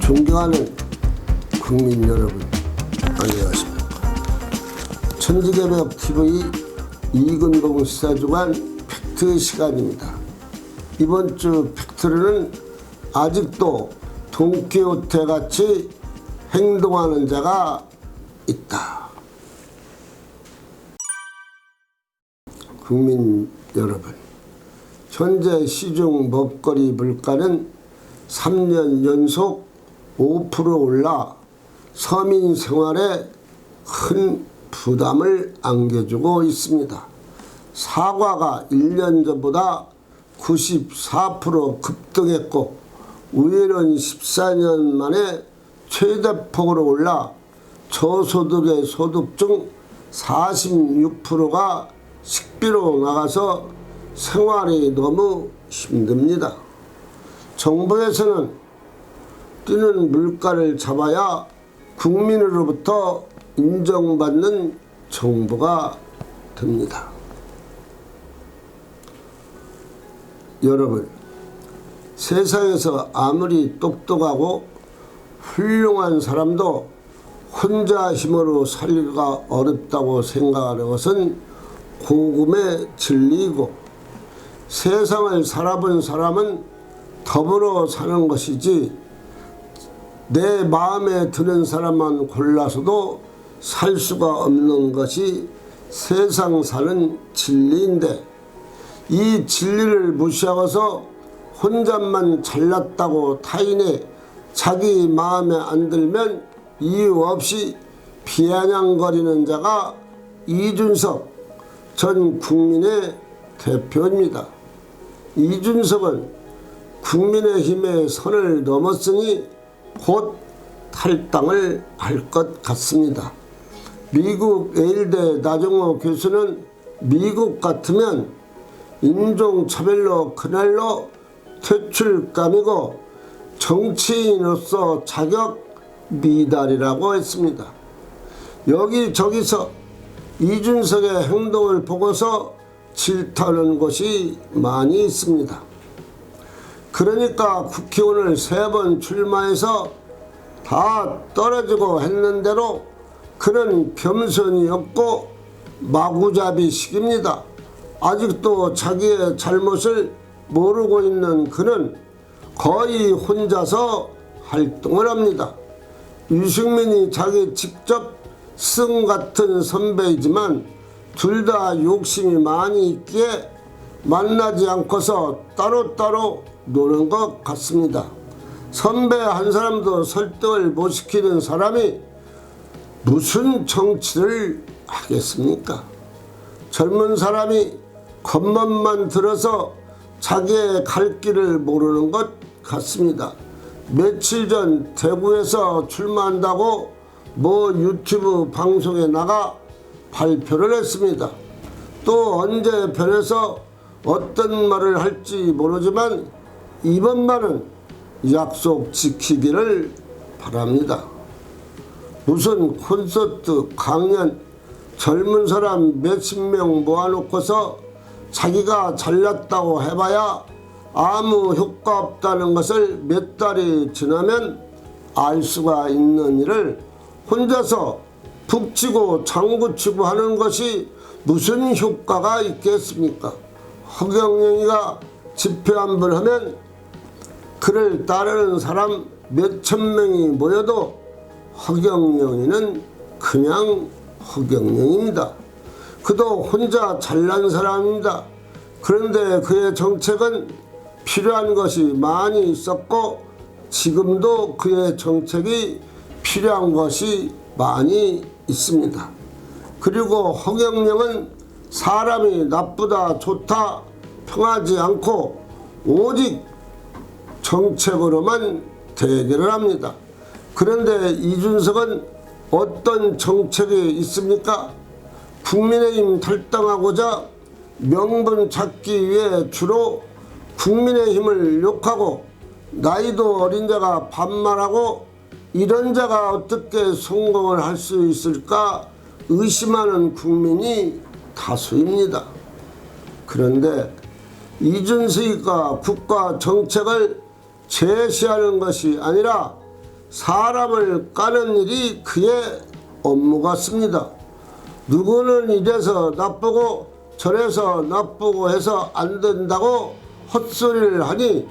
존경하는 국민 여러분, 안녕하십니까. 천지개벽TV 이근봉 시사주간 팩트 시간입니다. 이번 주 팩트로는 아직도 돈키호테같이 행동하는 자가 있다. 국민 여러분, 현재 시중 먹거리 물가는 3년 연속 5% 올라 서민 생활에 큰 부담을 안겨주고 있습니다. 사과가 1년 전보다 94% 급등했고 우유는 14년 만에 최대폭으로 올라 저소득의 소득 중 46%가 식비로 나가서 생활이 너무 힘듭니다. 정부에서는 뛰는 물가를 잡아야 국민으로부터 인정받는 정부가 됩니다. 여러분, 세상에서 아무리 똑똑하고 훌륭한 사람도 혼자 힘으로 살기가 어렵다고 생각하는 것은 고금의 진리이고, 세상을 살아본 사람은 더불어 사는 것이지 내 마음에 드는 사람만 골라서도 살 수가 없는 것이 세상 사는 진리인데, 이 진리를 무시하고서 혼자만 잘났다고 타인의 자기 마음에 안 들면 이유 없이 비아냥거리는 자가 이준석 전 국민의 대표입니다. 이준석은 국민의힘의 선을 넘었으니 곧 탈당을 할 것 같습니다. 미국 예일대 나정호 교수는 미국 같으면 인종차별로 그날로 퇴출감이고 정치인으로서 자격 미달이라고 했습니다. 여기저기서 이준석의 행동을 보고서 질타하는 곳이 많이 있습니다. 그러니까 국회의원을 3번 출마해서 다 떨어지고 했는데도 그는 겸손이 없고 마구잡이식입니다. 아직도 자기의 잘못을 모르고 있는 그는 거의 혼자서 활동을 합니다. 유승민이 자기 직접 승 같은 선배이지만 둘 다 욕심이 많이 있기에 만나지 않고서 따로따로 노는 것 같습니다. 선배 한 사람도 설득을 못 시키는 사람이 무슨 정치를 하겠습니까? 젊은 사람이 겉멋만 들어서 자기의 갈 길을 모르는 것 같습니다. 며칠 전 대구에서 출마한다고 모 유튜브 방송에 나가 발표를 했습니다. 또 언제 변해서 어떤 말을 할지 모르지만 이번만은 약속 지키기를 바랍니다. 무슨 콘서트, 강연, 젊은 사람 몇십 명 모아놓고서 자기가 잘났다고 해봐야 아무 효과 없다는 것을 몇 달이 지나면 알 수가 있는 일을 혼자서 북치고 장구치고 하는 것이 무슨 효과가 있겠습니까? 허경영이가 집회 한 번 하면 그를 따르는 사람 몇천 명이 모여도 허경영이는 그냥 허경영입니다. 그도 혼자 잘난 사람입니다. 그런데 그의 정책은 필요한 것이 많이 있었고 지금도 그의 정책이 필요한 것이 많이 있습니다. 그리고 허경영은 사람이 나쁘다 좋다 평하지 않고 오직 정책으로만 대결을 합니다. 그런데 이준석은 어떤 정책이 있습니까? 국민의힘 탈당하고자 명분 찾기 위해 주로 국민의힘을 욕하고 나이도 어린 자가 반말하고 이런 자가 어떻게 성공을 할 수 있을까 의심하는 국민이 다수입니다. 그런데 이준석이가 국가 정책을 제시하는 것이 아니라 사람을 까는 일이 그의 업무 같습니다. 누구는 이래서 나쁘고 저래서 나쁘고 해서 안 된다고 헛소리를 하니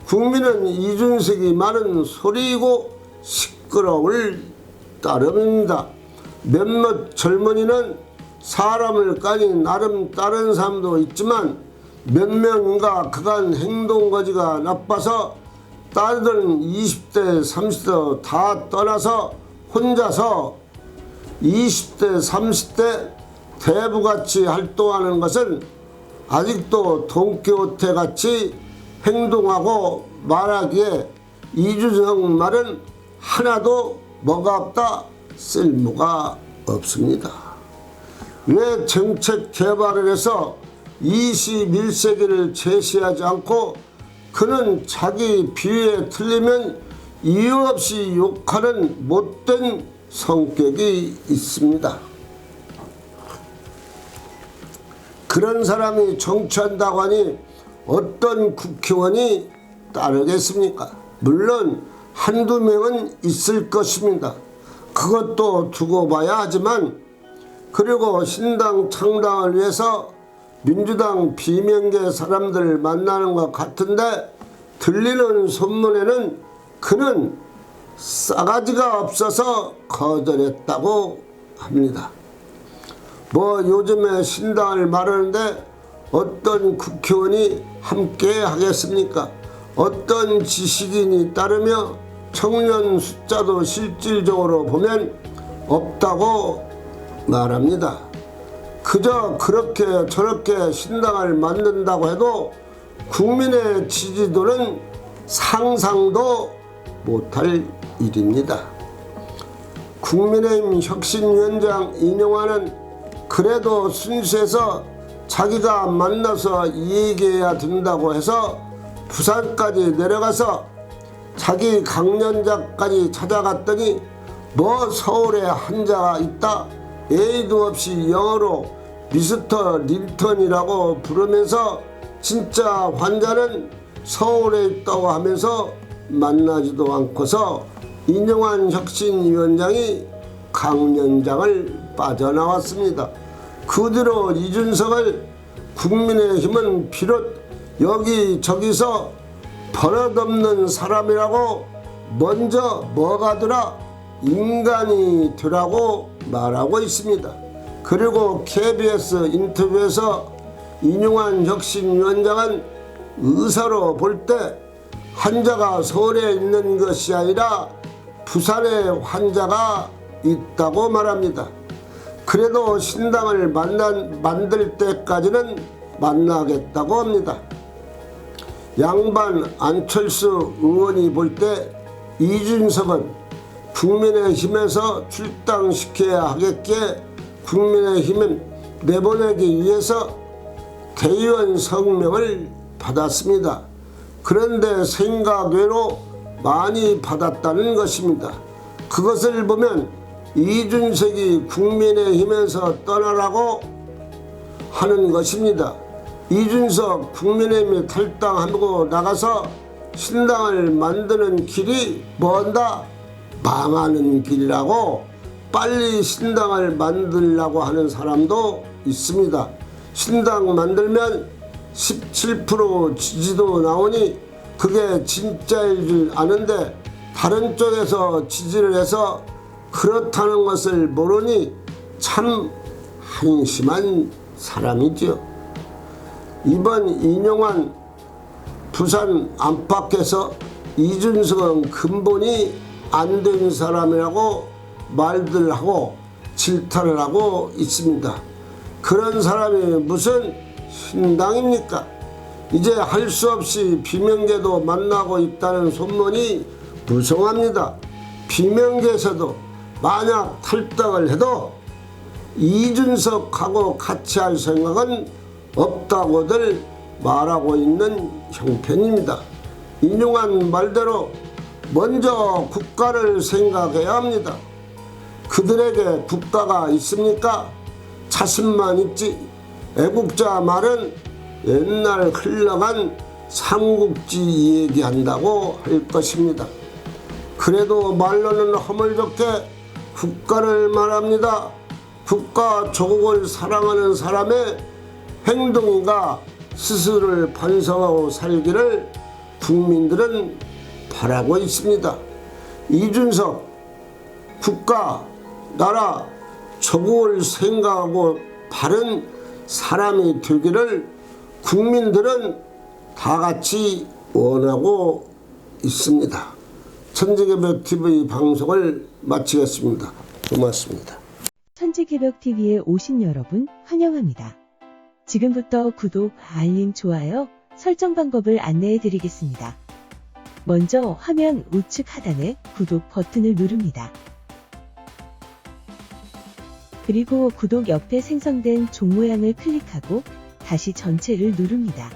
국민은 이준석이 많은 소리이고 시끄러울 따름입니다. 몇몇 젊은이는 사람을 까니 나름 다른 사람도 있지만 몇 명인가 그간 행동거지가 나빠서 딸들은 20대 30대 다 떠나서 혼자서 20대 30대 대부같이 활동하는 것은 아직도 돈키호테같이 행동하고 말하기에 이준석 말은 하나도 뭐가 없다, 쓸모가 없습니다. 왜 정책 개발을 해서 21세기를 제시하지 않고 그는 자기 비유에 틀리면 이유 없이 욕하는 못된 성격이 있습니다. 그런 사람이 정치한다고 하니 어떤 국회의원이 따르겠습니까? 물론 한두 명은 있을 것입니다. 그것도 두고 봐야 하지만 그리고 신당 창당을 위해서 민주당 비명계 사람들 만나는 것 같은데 들리는 소문에는 그는 싸가지가 없어서 거절했다고 합니다. 뭐 요즘에 신당을 말하는데 어떤 국회의원이 함께 하겠습니까? 어떤 지식인이 따르며 청년 숫자도 실질적으로 보면 없다고 말합니다. 그저 그렇게 저렇게 신당을 만든다고 해도 국민의 지지도는 상상도 못할 일입니다. 국민의힘 혁신위원장 인용하는 그래도 순수해서 자기가 만나서 얘기해야 된다고 해서 부산까지 내려가서 자기 강연자까지 찾아갔더니 뭐 서울에 환자가 있다 A도 없이 영어로 미스터 린턴이라고 부르면서 진짜 환자는 서울에 있다고 하면서 만나지도 않고서 인용한 혁신위원장이 강연장을 빠져나왔습니다. 그 뒤로 이준석을 국민의힘은 비롯 여기저기서 버릇없는 사람이라고 먼저 뭐가더라 인간이 되라고 말하고 있습니다. 그리고 KBS 인터뷰에서 인용한 혁신위원장은 의사로 볼 때 환자가 서울에 있는 것이 아니라 부산에 환자가 있다고 말합니다. 그래도 신당을 만들 때까지는 만나겠다고 합니다. 양반 안철수 의원이 볼 때 이준석은 국민의힘에서 출당시켜야 하겠기에 국민의힘은 내보내기 위해서 대의원 성명을 받았습니다. 그런데 생각외로 많이 받았다는 것입니다. 그것을 보면 이준석이 국민의힘에서 떠나라고 하는 것입니다. 이준석 국민의힘이 탈당하고 나가서 신당을 만드는 길이 뭔다? 망하는 길이라고 빨리 신당을 만들려고 하는 사람도 있습니다. 신당 만들면 17% 지지도 나오니 그게 진짜일 줄 아는데 다른 쪽에서 지지를 해서 그렇다는 것을 모르니 참 한심한 사람이죠. 이번 인용한 부산 안팎에서 이준석은 근본이 안 된 사람이라고 말들 하고 질타를 하고 있습니다. 그런 사람이 무슨 신당입니까? 이제 할 수 없이 비명계도 만나고 있다는 소문이 무성합니다. 비명계에서도 만약 탈당을 해도 이준석하고 같이 할 생각은 없다고들 말하고 있는 형편입니다. 인용한 말대로 먼저 국가를 생각해야 합니다. 그들에게 국가가 있습니까? 자신만 있지. 애국자 말은 옛날 흘러간 삼국지 얘기한다고 할 것입니다. 그래도 말로는 허물좋게 국가를 말합니다. 국가 조국을 사랑하는 사람의 행동과 스스로를 반성하고 살기를 국민들은 바라고 있습니다. 이준석 국가, 나라, 조국을 생각하고 바른 사람이 되기를 국민들은 다 같이 원하고 있습니다. 천지개벽TV 방송을 마치겠습니다. 고맙습니다. 천지개벽TV에 오신 여러분 환영합니다. 지금부터 구독, 알림, 좋아요, 설정 방법을 안내해 드리겠습니다. 먼저 화면 우측 하단에 구독 버튼을 누릅니다. 그리고 구독 옆에 생성된 종 모양을 클릭하고 다시 전체를 누릅니다.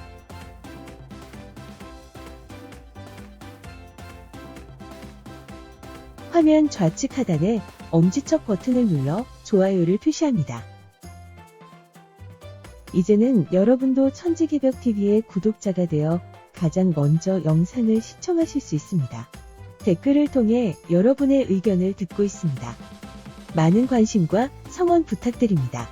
화면 좌측 하단에 엄지척 버튼을 눌러 좋아요를 표시합니다. 이제는 여러분도 천지개벽TV의 구독자가 되어 가장 먼저 영상을 시청하실 수 있습니다. 댓글을 통해 여러분의 의견을 듣고 있습니다. 많은 관심과 성원 부탁드립니다.